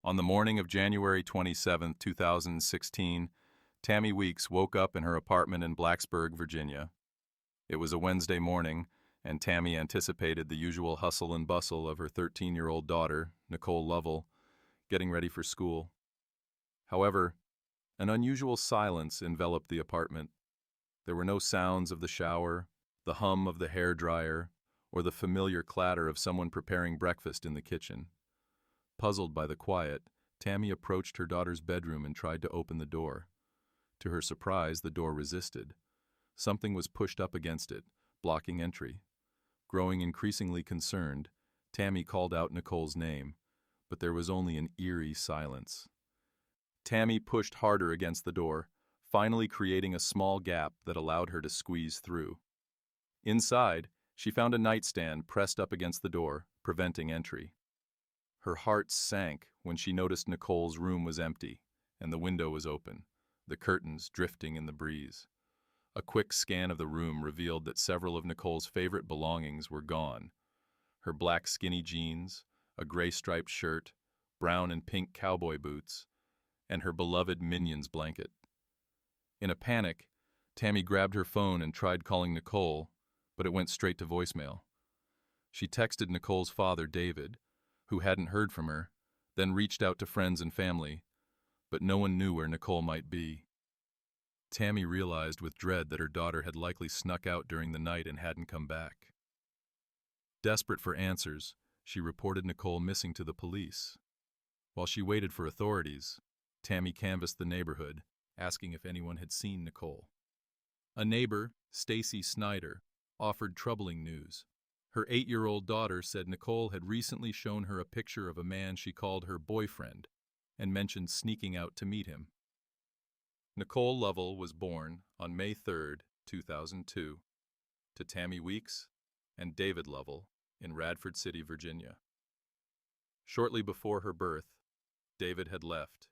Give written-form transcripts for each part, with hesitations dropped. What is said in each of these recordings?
On the morning of January 27, 2016, Tammy Weeks woke up in her apartment in Blacksburg, Virginia. It was a Wednesday morning, and Tammy anticipated the usual hustle and bustle of her 13-year-old daughter, Nicole Lovell, getting ready for school. However, an unusual silence enveloped the apartment. There were no sounds of the shower, the hum of the hairdryer, or the familiar clatter of someone preparing breakfast in the kitchen. Puzzled by the quiet, Tammy approached her daughter's bedroom and tried to open the door. To her surprise, the door resisted. Something was pushed up against it, blocking entry. Growing increasingly concerned, Tammy called out Nicole's name, but there was only an eerie silence. Tammy pushed harder against the door, finally creating a small gap that allowed her to squeeze through. Inside, she found a nightstand pressed up against the door, preventing entry. Her heart sank when she noticed Nicole's room was empty, and the window was open, the curtains drifting in the breeze. A quick scan of the room revealed that several of Nicole's favorite belongings were gone. Her black skinny jeans, a gray striped shirt, brown and pink cowboy boots, and her beloved Minions blanket. In a panic, Tammy grabbed her phone and tried calling Nicole, but it went straight to voicemail. She texted Nicole's father, David, who hadn't heard from her, then reached out to friends and family, but no one knew where Nicole might be. Tammy realized with dread that her daughter had likely snuck out during the night and hadn't come back. Desperate for answers, she reported Nicole missing to the police. While she waited for authorities, Tammy canvassed the neighborhood, asking if anyone had seen Nicole. A neighbor, Stacy Snyder, offered troubling news. Her 8-year-old daughter said Nicole had recently shown her a picture of a man she called her boyfriend and mentioned sneaking out to meet him. Nicole Lovell was born on May 3, 2002, to Tammy Weeks and David Lovell in Radford City, Virginia. Shortly before her birth, David had left,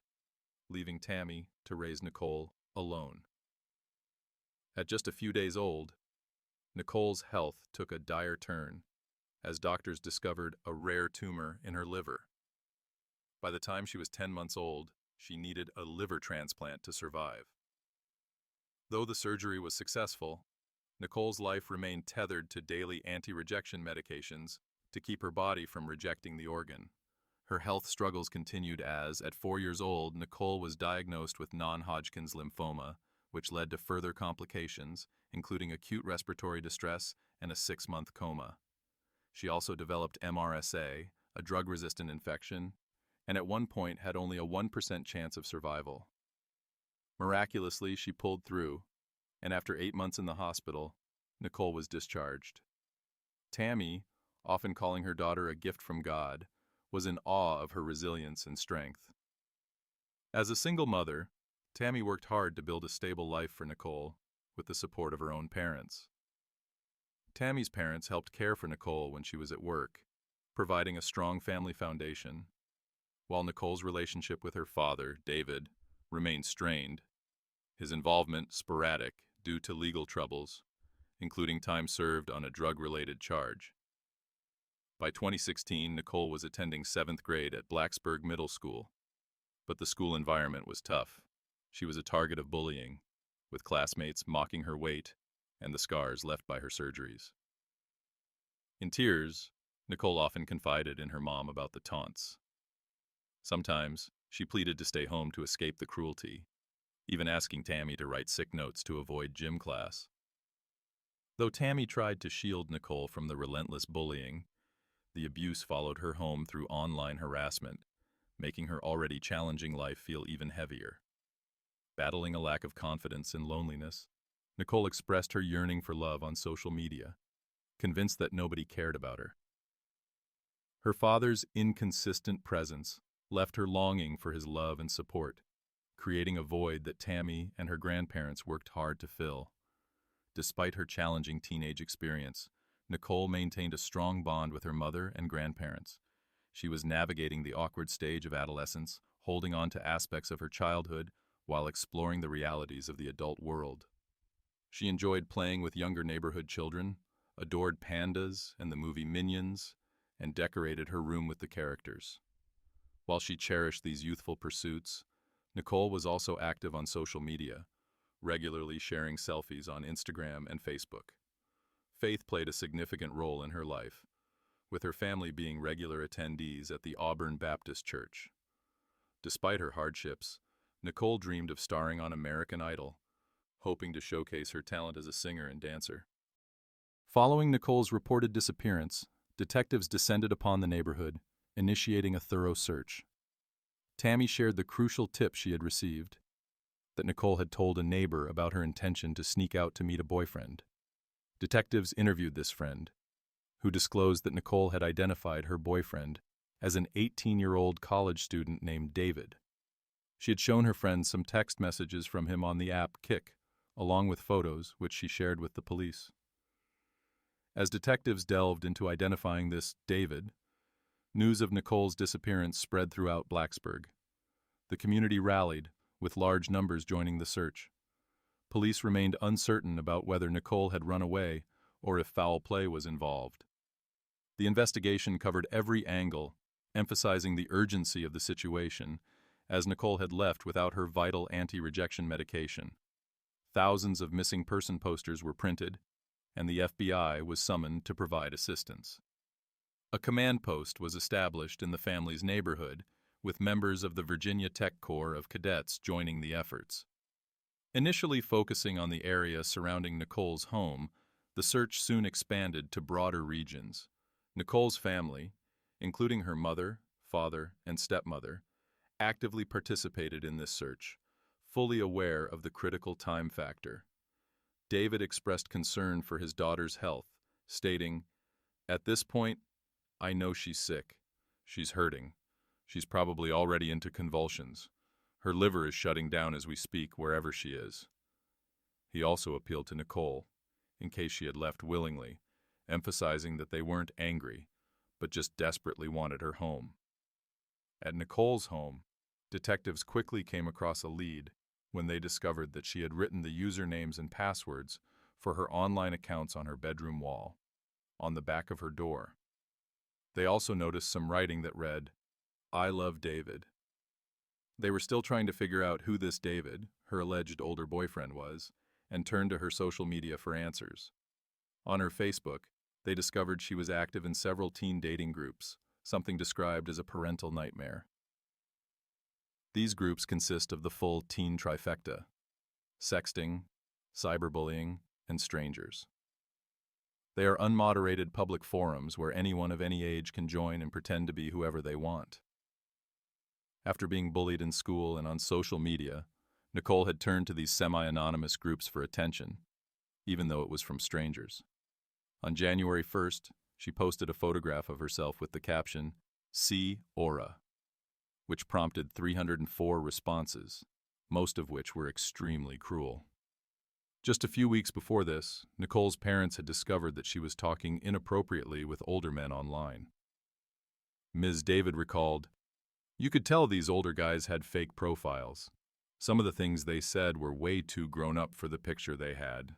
leaving Tammy to raise Nicole alone. At just a few days old, Nicole's health took a dire turn as doctors discovered a rare tumor in her liver. By the time she was 10 months old, she needed a liver transplant to survive. Though the surgery was successful, Nicole's life remained tethered to daily anti-rejection medications to keep her body from rejecting the organ. Her health struggles continued as, at 4 years old, Nicole was diagnosed with non-Hodgkin's lymphoma, which led to further complications, including acute respiratory distress and a 6-month coma. She also developed MRSA, a drug-resistant infection, and at one point had only a 1% chance of survival. Miraculously, she pulled through, and after 8 months in the hospital, Nicole was discharged. Tammy, often calling her daughter a gift from God, was in awe of her resilience and strength. As a single mother, Tammy worked hard to build a stable life for Nicole with the support of her own parents. Tammy's parents helped care for Nicole when she was at work, providing a strong family foundation. While Nicole's relationship with her father, David, remained strained, his involvement sporadic due to legal troubles, including time served on a drug-related charge. By 2016, Nicole was attending 7th grade at Blacksburg Middle School, but the school environment was tough. She was a target of bullying, with classmates mocking her weight and the scars left by her surgeries. In tears, Nicole often confided in her mom about the taunts. Sometimes, she pleaded to stay home to escape the cruelty, even asking Tammy to write sick notes to avoid gym class. Though Tammy tried to shield Nicole from the relentless bullying, the abuse followed her home through online harassment, making her already challenging life feel even heavier. Battling a lack of confidence and loneliness, Nicole expressed her yearning for love on social media, convinced that nobody cared about her. Her father's inconsistent presence left her longing for his love and support, creating a void that Tammy and her grandparents worked hard to fill. Despite her challenging teenage experience, Nicole maintained a strong bond with her mother and grandparents. She was navigating the awkward stage of adolescence, holding on to aspects of her childhood while exploring the realities of the adult world. She enjoyed playing with younger neighborhood children, adored pandas and the movie Minions, and decorated her room with the characters. While she cherished these youthful pursuits, Nicole was also active on social media, regularly sharing selfies on Instagram and Facebook. Faith played a significant role in her life, with her family being regular attendees at the Auburn Baptist Church. Despite her hardships, Nicole dreamed of starring on American Idol, hoping to showcase her talent as a singer and dancer. Following Nicole's reported disappearance, detectives descended upon the neighborhood, initiating a thorough search. Tammy shared the crucial tip she had received, that Nicole had told a neighbor about her intention to sneak out to meet a boyfriend. Detectives interviewed this friend, who disclosed that Nicole had identified her boyfriend as an 18-year-old college student named David. She had shown her friends some text messages from him on the app Kik, along with photos which she shared with the police. As detectives delved into identifying this David, news of Nicole's disappearance spread throughout Blacksburg. The community rallied, with large numbers joining the search. Police remained uncertain about whether Nicole had run away or if foul play was involved. The investigation covered every angle, emphasizing the urgency of the situation, as Nicole had left without her vital anti-rejection medication. Thousands of missing person posters were printed, and the FBI was summoned to provide assistance. A command post was established in the family's neighborhood, with members of the Virginia Tech Corps of Cadets joining the efforts. Initially focusing on the area surrounding Nicole's home, the search soon expanded to broader regions. Nicole's family, including her mother, father, and stepmother, actively participated in this search, fully aware of the critical time factor. David expressed concern for his daughter's health, stating, "At this point, I know she's sick. She's hurting. She's probably already into convulsions. Her liver is shutting down as we speak wherever she is." He also appealed to Nicole, in case she had left willingly, emphasizing that they weren't angry, but just desperately wanted her home. At Nicole's home, detectives quickly came across a lead when they discovered that she had written the usernames and passwords for her online accounts on her bedroom wall, on the back of her door. They also noticed some writing that read, "I love David." They were still trying to figure out who this David, her alleged older boyfriend, was, and turned to her social media for answers. On her Facebook, they discovered she was active in several teen dating groups, something described as a parental nightmare. These groups consist of the full teen trifecta: sexting, cyberbullying, and strangers. They are unmoderated public forums where anyone of any age can join and pretend to be whoever they want. After being bullied in school and on social media, Nicole had turned to these semi-anonymous groups for attention, even though it was from strangers. On January 1st, she posted a photograph of herself with the caption, "See Aura," which prompted 304 responses, most of which were extremely cruel. Just a few weeks before this, Nicole's parents had discovered that she was talking inappropriately with older men online. Ms. David recalled, "You could tell these older guys had fake profiles. Some of the things they said were way too grown up for the picture they had."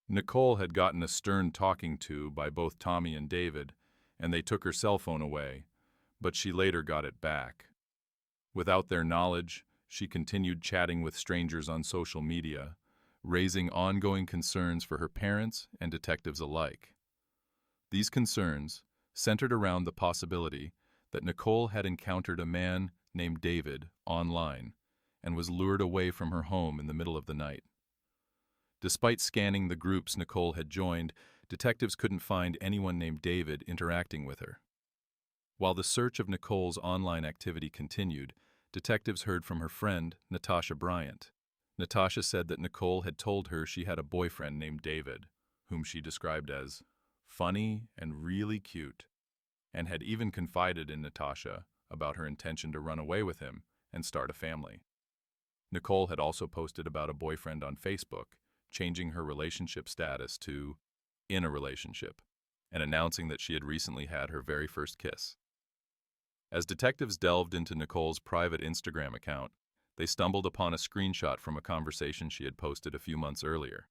Nicole had gotten a stern talking to by both Tommy and David, and they took her cell phone away, but she later got it back. Without their knowledge, she continued chatting with strangers on social media, raising ongoing concerns for her parents and detectives alike. These concerns centered around the possibility that Nicole had encountered a man named David online and was lured away from her home in the middle of the night. Despite scanning the groups Nicole had joined, detectives couldn't find anyone named David interacting with her. While the search of Nicole's online activity continued, detectives heard from her friend, Natasha Bryant. Natasha said that Nicole had told her she had a boyfriend named David, whom she described as funny and really cute, and had even confided in Natasha about her intention to run away with him and start a family. Nicole had also posted about a boyfriend on Facebook, changing her relationship status to "in a relationship," and announcing that she had recently had her very first kiss. As detectives delved into Nicole's private Instagram account, they stumbled upon a screenshot from a conversation she had posted a few months earlier.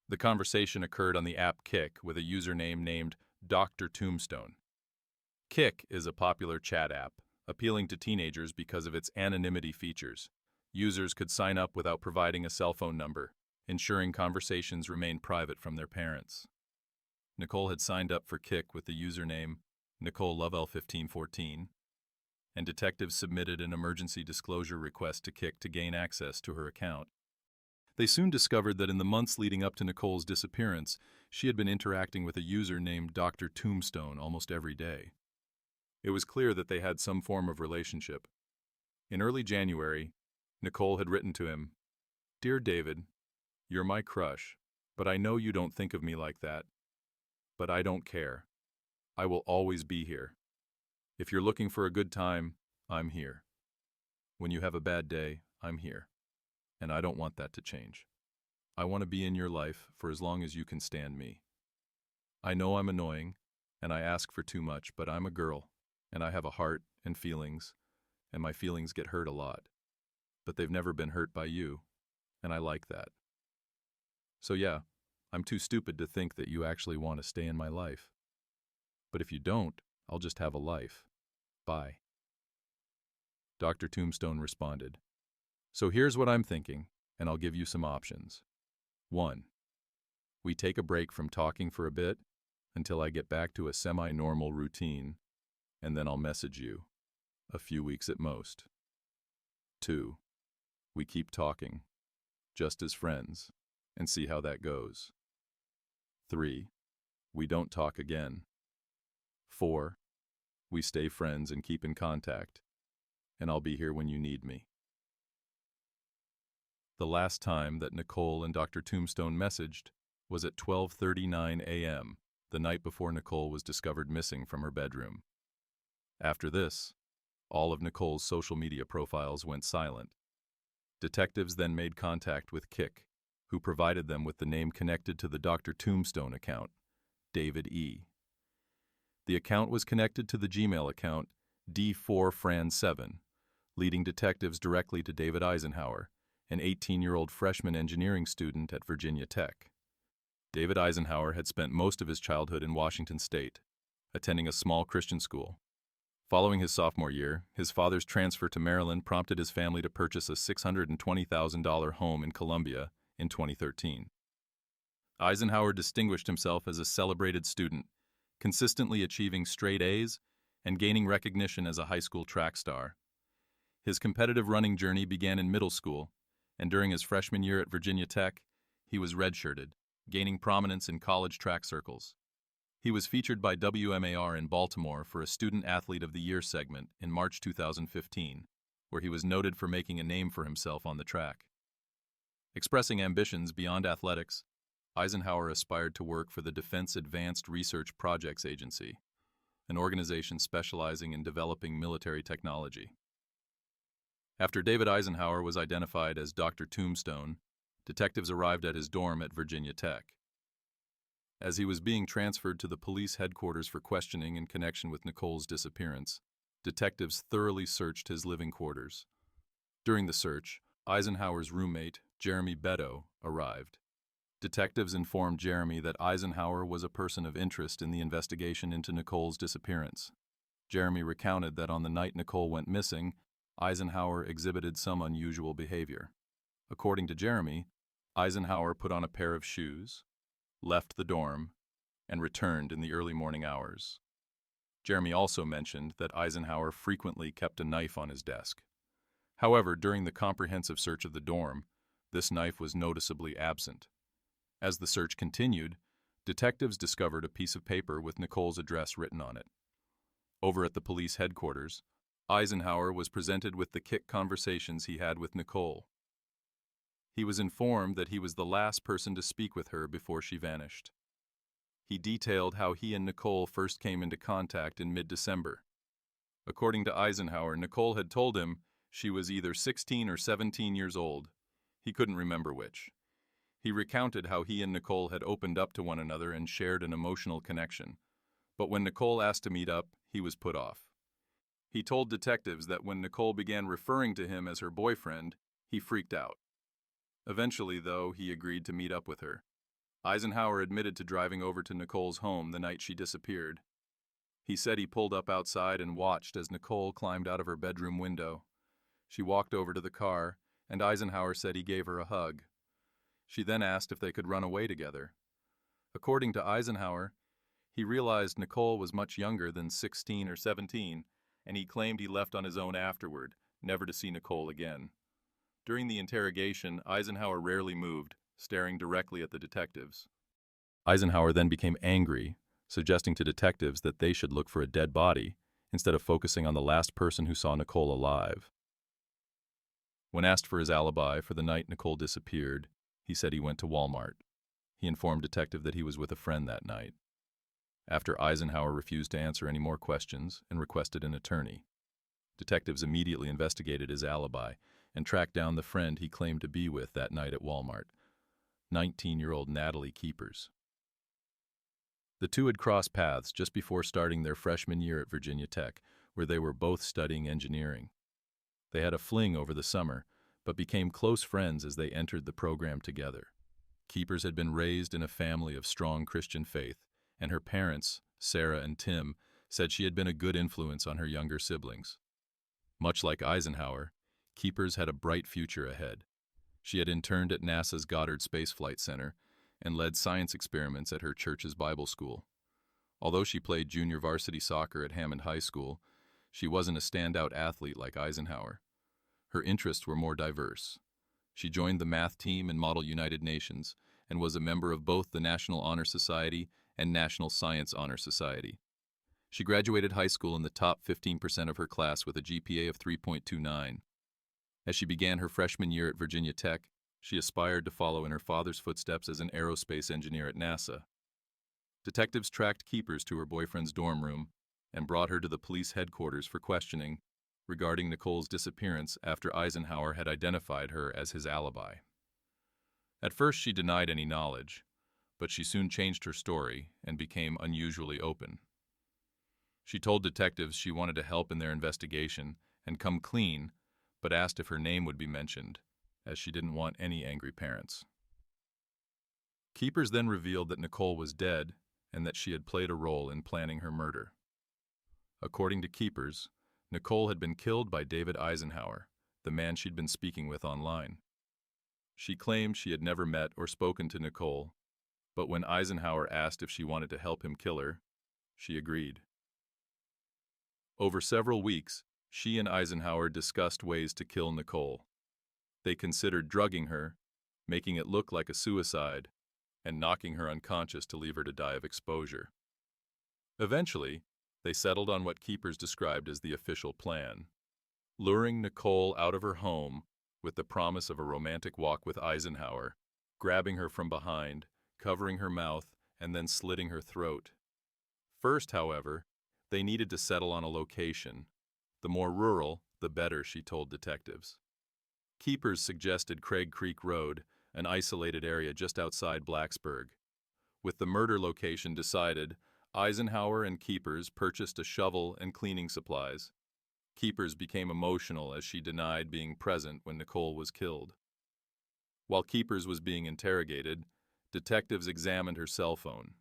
The conversation occurred on the app Kik with a username named Dr. Tombstone. Kik is a popular chat app, appealing to teenagers because of its anonymity features. Users could sign up without providing a cell phone number, ensuring conversations remain private from their parents. Nicole had signed up for Kik with the username Nicole Lovell 1514, and detectives submitted an emergency disclosure request to Kik to gain access to her account. They soon discovered that in the months leading up to Nicole's disappearance, she had been interacting with a user named Dr. Tombstone almost every day. It was clear that they had some form of relationship. In early January, Nicole had written to him, "Dear David, you're my crush, but I know you don't think of me like that. But I don't care. I will always be here. If you're looking for a good time, I'm here. When you have a bad day, I'm here. And I don't want that to change. I want to be in your life for as long as you can stand me. I know I'm annoying, and I ask for too much, but I'm a girl, and I have a heart and feelings, and my feelings get hurt a lot. But they've never been hurt by you, and I like that. So yeah, I'm too stupid to think that you actually want to stay in my life. But if you don't, I'll just have a life. Bye." Dr. Tombstone responded, "So here's what I'm thinking, and I'll give you some options. 1. We take a break from talking for a bit until I get back to a semi-normal routine, and then I'll message you, a few weeks at most. 2. We keep talking, just as friends, and see how that goes. 3. We don't talk again. 4. We stay friends and keep in contact, and I'll be here when you need me." The last time that Nicole and Dr. Tombstone messaged was at 12:39 a.m., the night before Nicole was discovered missing from her bedroom. After this, all of Nicole's social media profiles went silent. Detectives then made contact with Kik, who provided them with the name connected to the Dr. Tombstone account, David E. The account was connected to the Gmail account D4Fran7, leading detectives directly to David Eisenhauer, an 18-year-old freshman engineering student at Virginia Tech. David Eisenhauer had spent most of his childhood in Washington State, attending a small Christian school. Following his sophomore year, his father's transfer to Maryland prompted his family to purchase a $620,000 home in Columbia in 2013. Eisenhauer distinguished himself as a celebrated student, consistently achieving straight A's and gaining recognition as a high school track star. His competitive running journey began in middle school, and during his freshman year at Virginia Tech, he was redshirted, gaining prominence in college track circles. He was featured by WMAR in Baltimore for a Student Athlete of the Year segment in March 2015, where he was noted for making a name for himself on the track. Expressing ambitions beyond athletics, Eisenhauer aspired to work for the Defense Advanced Research Projects Agency, an organization specializing in developing military technology. After David Eisenhauer was identified as Dr. Tombstone, detectives arrived at his dorm at Virginia Tech. As he was being transferred to the police headquarters for questioning in connection with Nicole's disappearance, detectives thoroughly searched his living quarters. During the search, Eisenhower's roommate, Jeremy Beddoe, arrived. Detectives informed Jeremy that Eisenhauer was a person of interest in the investigation into Nicole's disappearance. Jeremy recounted that on the night Nicole went missing, Eisenhauer exhibited some unusual behavior. According to Jeremy, Eisenhauer put on a pair of shoes, left the dorm, and returned in the early morning hours. Jeremy also mentioned that Eisenhauer frequently kept a knife on his desk. However, during the comprehensive search of the dorm, this knife was noticeably absent. As the search continued, detectives discovered a piece of paper with Nicole's address written on it. Over at the police headquarters, Eisenhauer was presented with the Kik conversations he had with Nicole. He was informed that he was the last person to speak with her before she vanished. He detailed how he and Nicole first came into contact in mid-December. According to Eisenhauer, Nicole had told him she was either 16 or 17 years old. He couldn't remember which. He recounted how he and Nicole had opened up to one another and shared an emotional connection. But when Nicole asked to meet up, he was put off. He told detectives that when Nicole began referring to him as her boyfriend, he freaked out. Eventually, though, he agreed to meet up with her. Eisenhauer admitted to driving over to Nicole's home the night she disappeared. He said he pulled up outside and watched as Nicole climbed out of her bedroom window. She walked over to the car, and Eisenhauer said he gave her a hug. She then asked if they could run away together. According to Eisenhauer, he realized Nicole was much younger than 16 or 17, and he claimed he left on his own afterward, never to see Nicole again. During the interrogation, Eisenhauer rarely moved, staring directly at the detectives. Eisenhauer then became angry, suggesting to detectives that they should look for a dead body instead of focusing on the last person who saw Nicole alive. When asked for his alibi for the night Nicole disappeared, he said he went to Walmart. He informed detective that he was with a friend that night. After Eisenhauer refused to answer any more questions and requested an attorney, detectives immediately investigated his alibi and tracked down the friend he claimed to be with that night at Walmart, 19-year-old Natalie Keepers. The two had crossed paths just before starting their freshman year at Virginia Tech, where they were both studying engineering. They had a fling over the summer, but became close friends as they entered the program together. Keepers had been raised in a family of strong Christian faith, and her parents, Sarah and Tim, said she had been a good influence on her younger siblings. Much like Eisenhauer, Keepers had a bright future ahead. She had interned at NASA's Goddard Space Flight Center and led science experiments at her church's Bible school. Although she played junior varsity soccer at Hammond High School, she wasn't a standout athlete like Eisenhauer. Her interests were more diverse. She joined the math team in Model United Nations and was a member of both the National Honor Society and National Science Honor Society. She graduated high school in the top 15% of her class with a GPA of 3.29. As she began her freshman year at Virginia Tech, she aspired to follow in her father's footsteps as an aerospace engineer at NASA. Detectives tracked Keepers to her boyfriend's dorm room and brought her to the police headquarters for questioning regarding Nicole's disappearance after Eisenhauer had identified her as his alibi. At first she denied any knowledge, but she soon changed her story and became unusually open. She told detectives she wanted to help in their investigation and come clean, but asked if her name would be mentioned, as she didn't want any angry parents. Keepers then revealed that Nicole was dead and that she had played a role in planning her murder. According to Keepers, Nicole had been killed by David Eisenhauer, the man she'd been speaking with online. She claimed she had never met or spoken to Nicole, but when Eisenhauer asked if she wanted to help him kill her, she agreed. Over several weeks, she and Eisenhauer discussed ways to kill Nicole. They considered drugging her, making it look like a suicide, and knocking her unconscious to leave her to die of exposure. Eventually, they settled on what Keepers described as the official plan: luring Nicole out of her home with the promise of a romantic walk with Eisenhauer, grabbing her from behind, covering her mouth, and then slitting her throat. First, however, they needed to settle on a location. The more rural, the better, she told detectives. Keepers suggested Craig Creek Road, an isolated area just outside Blacksburg. With the murder location decided, Eisenhauer and Keepers purchased a shovel and cleaning supplies. Keepers became emotional as she denied being present when Nicole was killed. While Keepers was being interrogated, detectives examined her cell phone.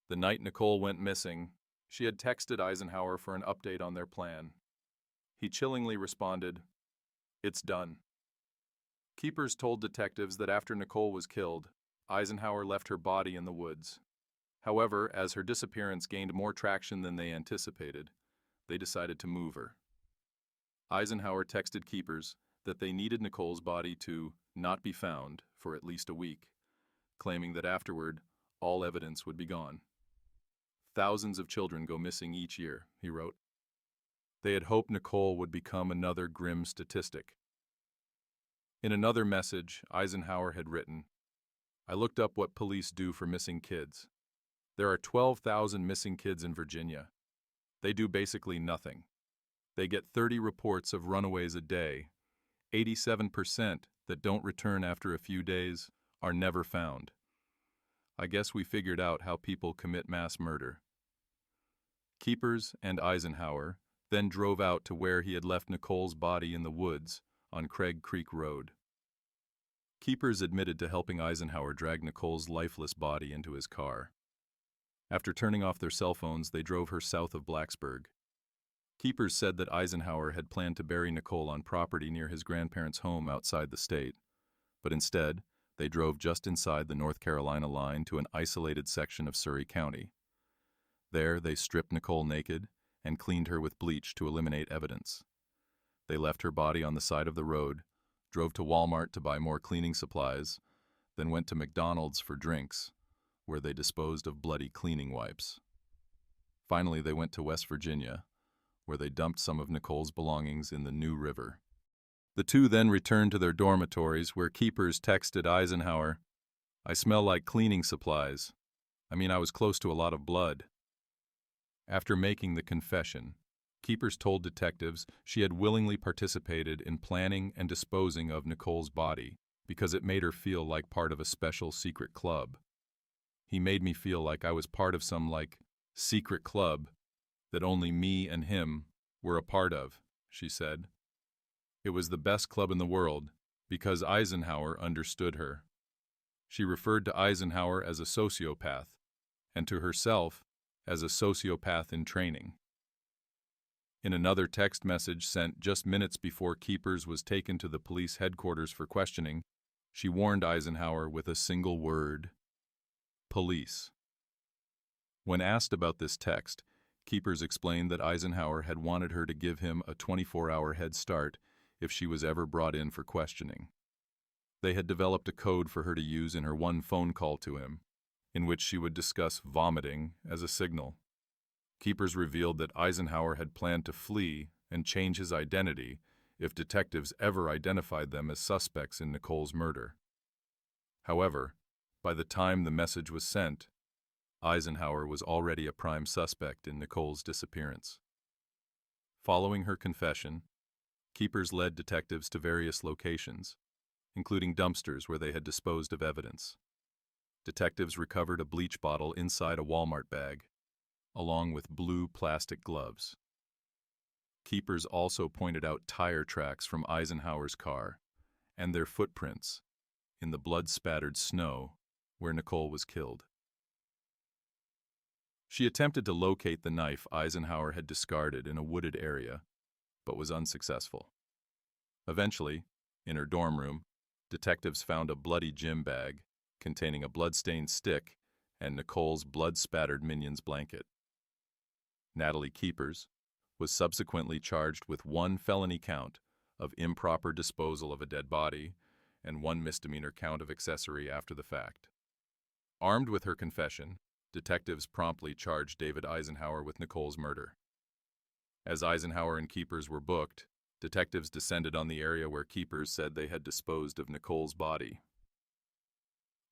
The night Nicole went missing, she had texted Eisenhauer for an update on their plan. He chillingly responded, "It's done." Keepers told detectives that after Nicole was killed, Eisenhauer left her body in the woods. However, as her disappearance gained more traction than they anticipated, they decided to move her. Eisenhauer texted Keepers that they needed Nicole's body to not be found for at least a week, claiming that afterward, all evidence would be gone. "Thousands of children go missing each year," he wrote. They had hoped Nicole would become another grim statistic. In another message, Eisenhauer had written, "I looked up what police do for missing kids. There are 12,000 missing kids in Virginia. They do basically nothing. They get 30 reports of runaways a day. 87% that don't return after a few days are never found. I guess we figured out how people commit mass murder." Keepers and Eisenhauer then drove out to where he had left Nicole's body in the woods on Craig Creek Road. Keepers admitted to helping Eisenhauer drag Nicole's lifeless body into his car. After turning off their cell phones, they drove her south of Blacksburg. Keepers said that Eisenhauer had planned to bury Nicole on property near his grandparents' home outside the state, but instead, they drove just inside the North Carolina line to an isolated section of Surry County. There, they stripped Nicole naked and cleaned her with bleach to eliminate evidence. They left her body on the side of the road, drove to Walmart to buy more cleaning supplies, then went to McDonald's for drinks, where they disposed of bloody cleaning wipes. Finally, they went to West Virginia, where they dumped some of Nicole's belongings in the New River. The two then returned to their dormitories, where Keepers texted Eisenhauer, "I smell like cleaning supplies. I was close to a lot of blood." After making the confession, Keepers told detectives she had willingly participated in planning and disposing of Nicole's body because it made her feel like part of a special secret club. "He made me feel like I was part of some, secret club that only me and him were a part of," she said. "It was the best club in the world because Eisenhauer understood her." She referred to Eisenhauer as a sociopath and to herself as a sociopath in training. In another text message sent just minutes before Keepers was taken to the police headquarters for questioning, she warned Eisenhauer with a single word: police. When asked about this text, Keepers explained that Eisenhauer had wanted her to give him a 24-hour head start if she was ever brought in for questioning. They had developed a code for her to use in her one phone call to him, in which she would discuss vomiting as a signal. Keepers revealed that Eisenhauer had planned to flee and change his identity if detectives ever identified them as suspects in Nicole's murder. However, by the time the message was sent, Eisenhauer was already a prime suspect in Nicole's disappearance. Following her confession, Keepers led detectives to various locations, including dumpsters where they had disposed of evidence. Detectives recovered a bleach bottle inside a Walmart bag, along with blue plastic gloves. Keepers also pointed out tire tracks from Eisenhauer's car and their footprints in the blood-spattered snow where Nicole was killed. She attempted to locate the knife Eisenhauer had discarded in a wooded area, but was unsuccessful. Eventually, in her dorm room, detectives found a bloody gym bag containing a blood-stained stick and Nicole's blood-spattered minion's blanket. Natalie Keepers was subsequently charged with 1 felony count of improper disposal of a dead body and 1 misdemeanor count of accessory after the fact. Armed with her confession, detectives promptly charged David Eisenhauer with Nicole's murder. As Eisenhauer and Keepers were booked, detectives descended on the area where Keepers said they had disposed of Nicole's body.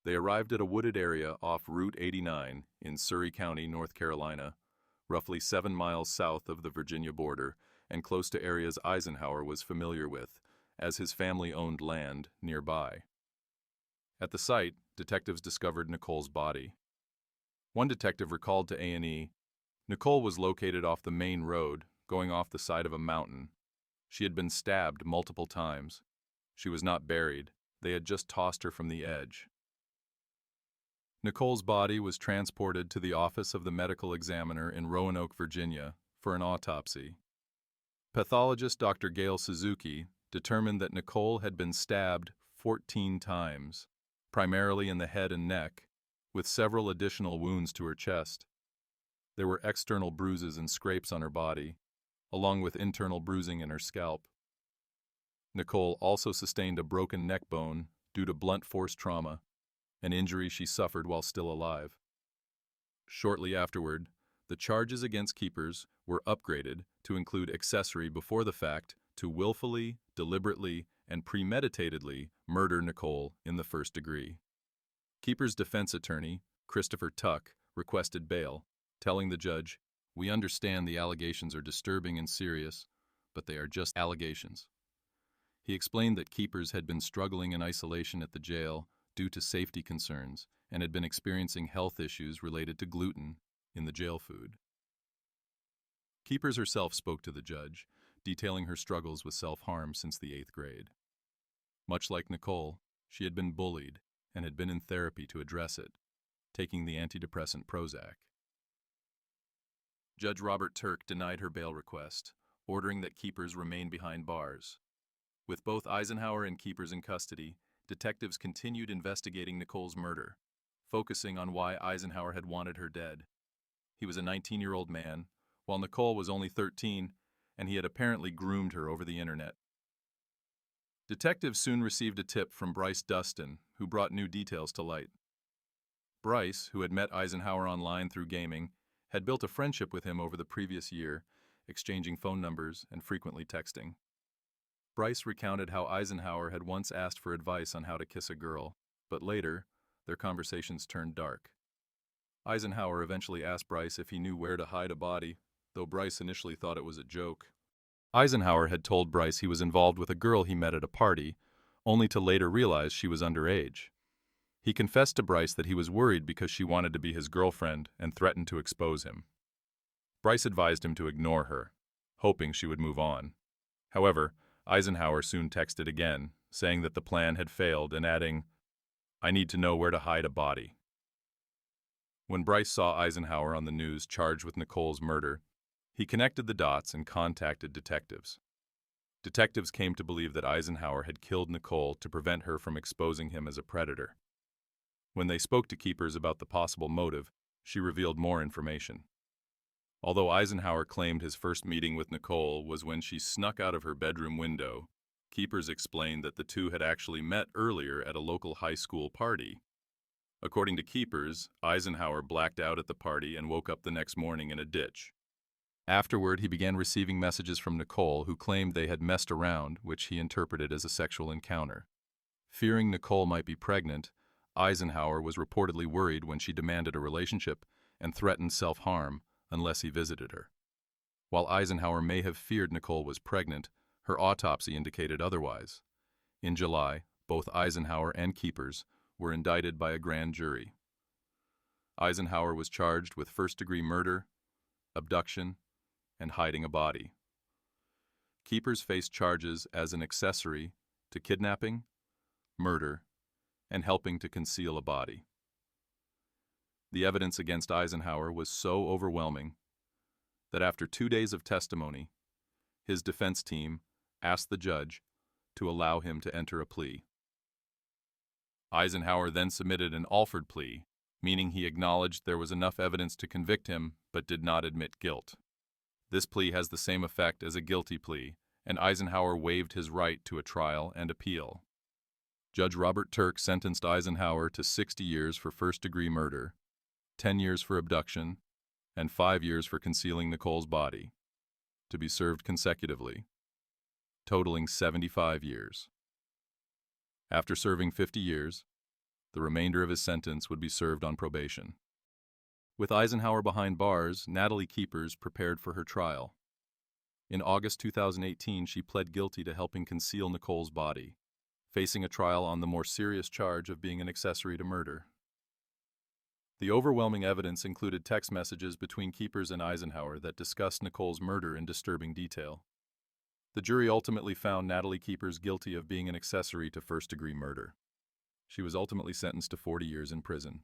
They arrived at a wooded area off Route 89 in Surry County, North Carolina, roughly 7 miles south of the Virginia border and close to areas Eisenhauer was familiar with, as his family owned land nearby. At the site, detectives discovered Nicole's body. One detective recalled to A&E, "Nicole was located off the main road, going off the side of a mountain. She had been stabbed multiple times. She was not buried. They had just tossed her from the edge." Nicole's body was transported to the office of the medical examiner in Roanoke, Virginia, for an autopsy. Pathologist Dr. Gail Suzuki determined that Nicole had been stabbed 14 times, primarily in the head and neck, with several additional wounds to her chest. There were external bruises and scrapes on her body, along with internal bruising in her scalp. Nicole also sustained a broken neck bone due to blunt force trauma, an injury she suffered while still alive. Shortly afterward, the charges against Keepers were upgraded to include accessory before the fact to willfully, deliberately, and premeditatedly murder Nicole in the first degree. Keepers' defense attorney, Christopher Tuck, requested bail, telling the judge, "We understand the allegations are disturbing and serious, but they are just allegations." He explained that Keepers had been struggling in isolation at the jail due to safety concerns and had been experiencing health issues related to gluten in the jail food. Keepers herself spoke to the judge, detailing her struggles with self-harm since the 8th grade. Much like Nicole, she had been bullied and had been in therapy to address it, taking the antidepressant Prozac. Judge Robert Turk denied her bail request, ordering that Keepers remain behind bars. With both Eisenhauer and Keepers in custody, detectives continued investigating Nicole's murder, focusing on why Eisenhauer had wanted her dead. He was a 19-year-old man, while Nicole was only 13, and he had apparently groomed her over the internet. Detectives soon received a tip from Bryce Dustin, who brought new details to light. Bryce, who had met Eisenhauer online through gaming, had built a friendship with him over the previous year, exchanging phone numbers and frequently texting. Bryce recounted how Eisenhauer had once asked for advice on how to kiss a girl, but later, their conversations turned dark. Eisenhauer eventually asked Bryce if he knew where to hide a body, though Bryce initially thought it was a joke. Eisenhauer had told Bryce he was involved with a girl he met at a party, only to later realize she was underage. He confessed to Bryce that he was worried because she wanted to be his girlfriend and threatened to expose him. Bryce advised him to ignore her, hoping she would move on. However, Eisenhauer soon texted again, saying that the plan had failed and adding, "I need to know where to hide a body." When Bryce saw Eisenhauer on the news charged with Nicole's murder, he connected the dots and contacted detectives. Detectives came to believe that Eisenhauer had killed Nicole to prevent her from exposing him as a predator. When they spoke to Keepers about the possible motive, she revealed more information. Although Eisenhauer claimed his first meeting with Nicole was when she snuck out of her bedroom window, Keepers explained that the two had actually met earlier at a local high school party. According to Keepers, Eisenhauer blacked out at the party and woke up the next morning in a ditch. Afterward, he began receiving messages from Nicole, who claimed they had messed around, which he interpreted as a sexual encounter. Fearing Nicole might be pregnant, Eisenhauer was reportedly worried when she demanded a relationship and threatened self-harm unless he visited her. While Eisenhauer may have feared Nicole was pregnant, her autopsy indicated otherwise. In July, both Eisenhauer and Keepers were indicted by a grand jury. Eisenhauer was charged with first-degree murder, abduction, and hiding a body. Keepers faced charges as an accessory to kidnapping, murder, and helping to conceal a body. The evidence against Eisenhauer was so overwhelming that after 2 days of testimony, his defense team asked the judge to allow him to enter a plea. Eisenhauer then submitted an Alford plea, meaning he acknowledged there was enough evidence to convict him but did not admit guilt. This plea has the same effect as a guilty plea, and Eisenhauer waived his right to a trial and appeal. Judge Robert Turk sentenced Eisenhauer to 60 years for first-degree murder, 10 years for abduction, and 5 years for concealing Nicole's body, to be served consecutively, totaling 75 years. After serving 50 years, the remainder of his sentence would be served on probation. With Eisenhauer behind bars, Natalie Keepers prepared for her trial. In August 2018, she pled guilty to helping conceal Nicole's body, facing a trial on the more serious charge of being an accessory to murder. The overwhelming evidence included text messages between Keepers and Eisenhauer that discussed Nicole's murder in disturbing detail. The jury ultimately found Natalie Keepers guilty of being an accessory to first-degree murder. She was ultimately sentenced to 40 years in prison.